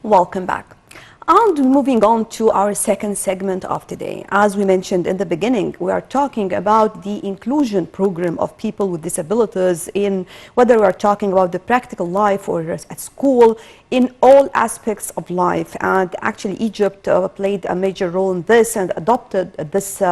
Welcome back. And moving on to our second segment of today. As we mentioned in the beginning, we are talking about the inclusion program of people with disabilities in whether we are talking about the practical life or at school, in all aspects of life. And actually Egypt played a major role in this and adopted this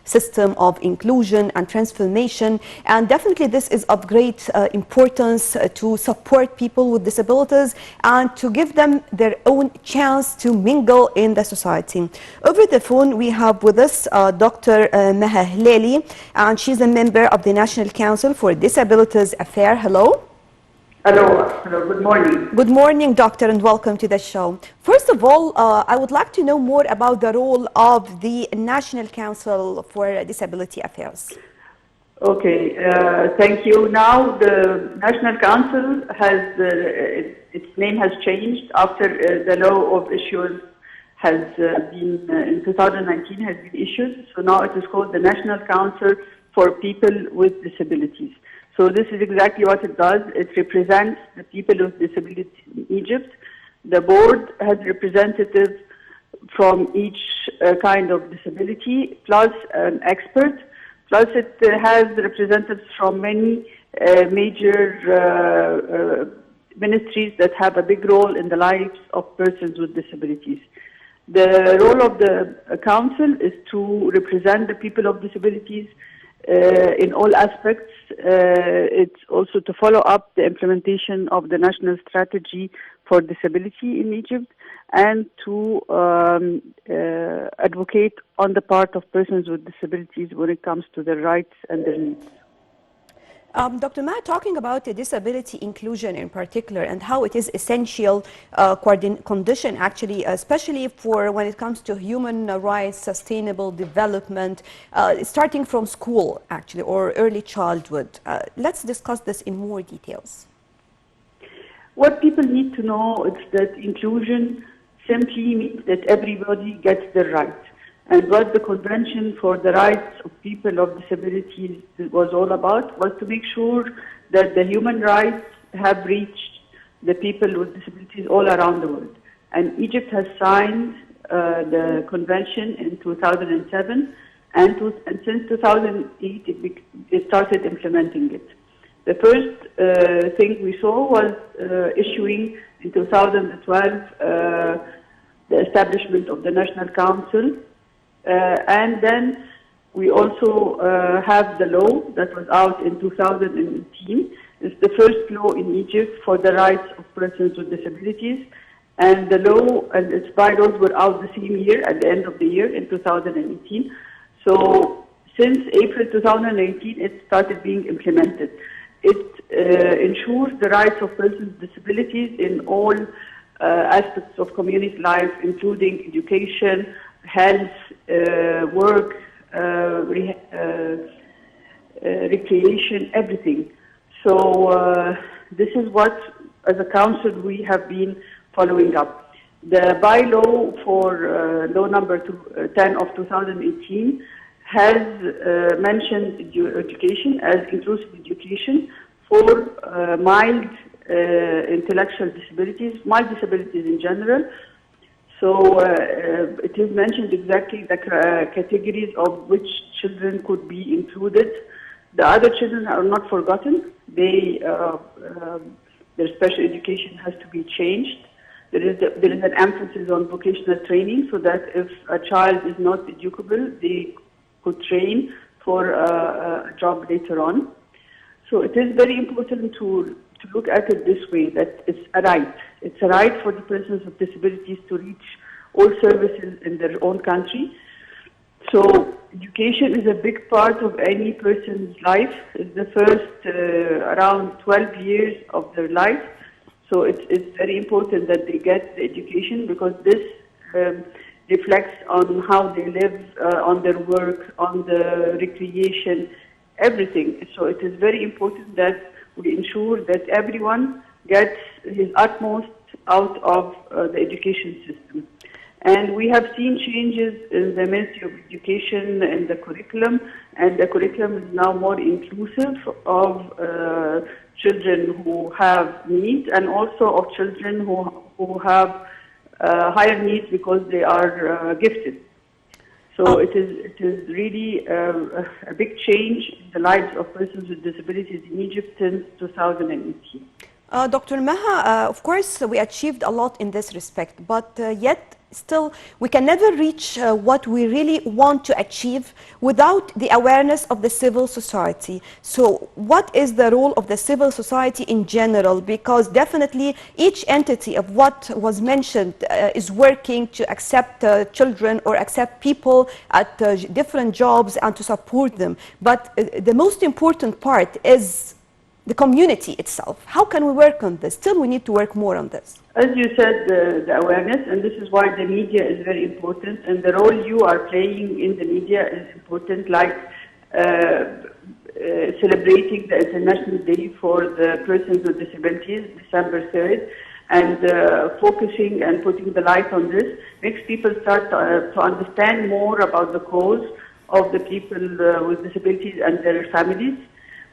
system of inclusion and transformation. And definitely this is of great importance to support people with disabilities and to give them their own chance to mingle in the society. Over the phone, we have with us Dr. Maha Helaly, and she's a member of the National Council for Disabilities Affairs. Hello. Hello, good morning. Good morning, doctor, and welcome to the show. First of all, I would like to know more about the role of the National Council for Disability Affairs. Okay, thank you. Now the National Council has, its name has changed after the law of issuance has been, in 2019 has been issued. So now it is called the National Council for People with Disabilities. So this is exactly what it does. It represents the people with disabilities in Egypt. The board has representatives from each kind of disability, plus an expert. Plus, it has representatives from many major ministries that have a big role in the lives of persons with disabilities. The role of the council is to represent the people of disabilities in all aspects. It's also to follow up the implementation of the national strategy for disability in Egypt and to advocate on the part of persons with disabilities when it comes to their rights and their needs. Dr. Ma, talking about disability inclusion in particular and how it is essential condition actually, especially for when it comes to human rights, sustainable development, starting from school actually or early childhood. Let's discuss this in more details. What people need to know is that inclusion simply means that everybody gets the right. And what the Convention for the Rights of People of Disabilities was all about was to make sure that the human rights have reached the people with disabilities all around the world. And Egypt has signed the Convention in 2007, and since 2008 it started implementing it. The first thing we saw was issuing in 2012 the establishment of the National Council. And then we also have the law that was out in 2018. It's the first law in Egypt for the rights of persons with disabilities. And the law and its bylaws were out the same year, at the end of the year, in 2018. So since April 2018, it started being implemented. It ensures the rights of persons with disabilities in all aspects of community life, including education, health, work, recreation, everything. So this is what, as a council, we have been following up. The bylaw for law number 10 of 2018 has mentioned education as inclusive education for mild intellectual disabilities, mild disabilities in general. So it is mentioned exactly the categories of which children could be included. The other children are not forgotten. Their special education has to be changed. There is an emphasis on vocational training so that if a child is not educable, they could train for a job later on. So it is very important to look at it this way, that it's a right. It's a right for the persons with disabilities to reach all services in their own country. So education is a big part of any person's life. It's the first around 12 years of their life. So it's very important that they get the education because this reflects on how they live, on their work, on the recreation, everything. So it is very important that we ensure that everyone gets his utmost out of the education system. And we have seen changes in the Ministry of Education and the curriculum, and the curriculum is now more inclusive of children who have needs and also of children who have higher needs because they are gifted. So it is really a big change in the lives of persons with disabilities in Egypt since 2018. Dr. Maha, of course, we achieved a lot in this respect, but yet still we can never reach what we really want to achieve without the awareness of the civil society. So what is the role of the civil society in general? Because definitely each entity of what was mentioned is working to accept children or accept people at different jobs and to support them. But the most important part is the community itself. How can we work on this? Still, we need to work more on this. As you said, the awareness, and this is why the media is very important, and the role you are playing in the media is important, like celebrating the International Day for the Persons with Disabilities, December 3rd, and focusing and putting the light on this makes people start to understand more about the cause of the people with disabilities and their families.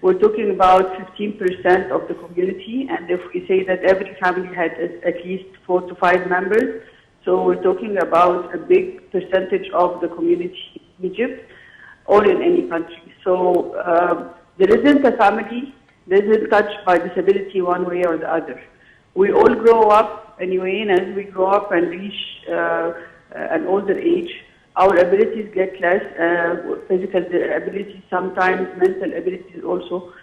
We're talking about 15% of the community, and if we say that every family had at least 4 to 5 members, so we're talking about a big percentage of the community in Egypt or in any country. So there isn't a family that isn't touched by disability one way or the other. We all grow up anyway, and as we grow up and reach an older age, our abilities get less, physical abilities sometimes, mental abilities also.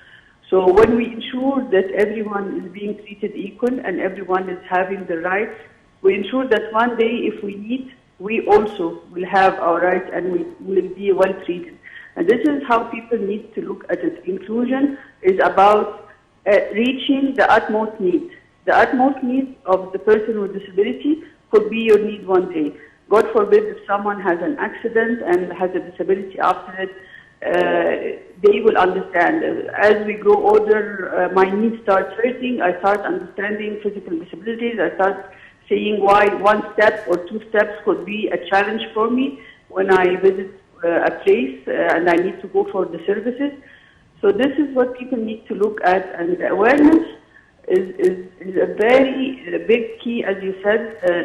So when we ensure that everyone is being treated equal and everyone is having the rights, we ensure that one day if we need, we also will have our rights and we will be well treated. And this is how people need to look at it. Inclusion is about reaching the utmost need. The utmost need of the person with disability could be your need one day. God forbid if someone has an accident and has a disability after it, they will understand. As we grow older, my needs start hurting. I start understanding physical disabilities. I start seeing why 1 step or 2 steps could be a challenge for me when I visit a place and I need to go for the services. So this is what people need to look at, and the awareness is a very big key, as you said,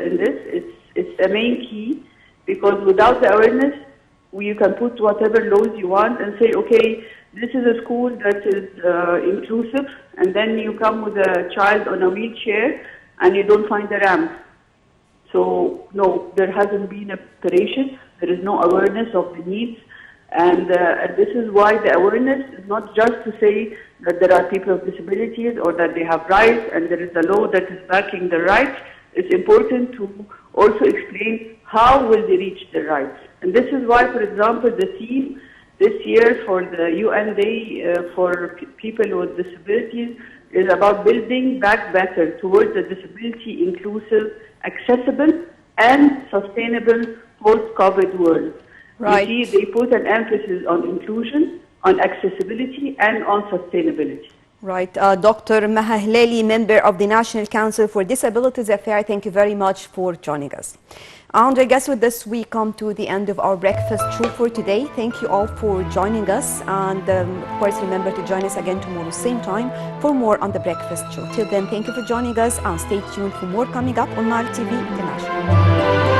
in this. It's the main key, because without the awareness, you can put whatever laws you want and say, okay, this is a school that is inclusive, and then you come with a child on a wheelchair and you don't find a ramp. So no, there hasn't been a preparation, there is no awareness of the needs, and this is why the awareness is not just to say that there are people with disabilities or that they have rights and there is a law that is backing the rights. It's important to also explain how will they reach their rights. And this is why, for example, the theme this year for the UN Day for people with disabilities is about building back better towards a disability inclusive, accessible and sustainable post-COVID world. Right. You see, they put an emphasis on inclusion, on accessibility and on sustainability. Right. Dr. Maha Helaly, member of the National Council for Disabilities Affairs, thank you very much for joining us. And I guess with this we come to the end of our breakfast show for today. Thank you all for joining us, and of course remember to join us again tomorrow same time for more on the breakfast show. Till then, thank you for joining us and stay tuned for more coming up on Nile TV International.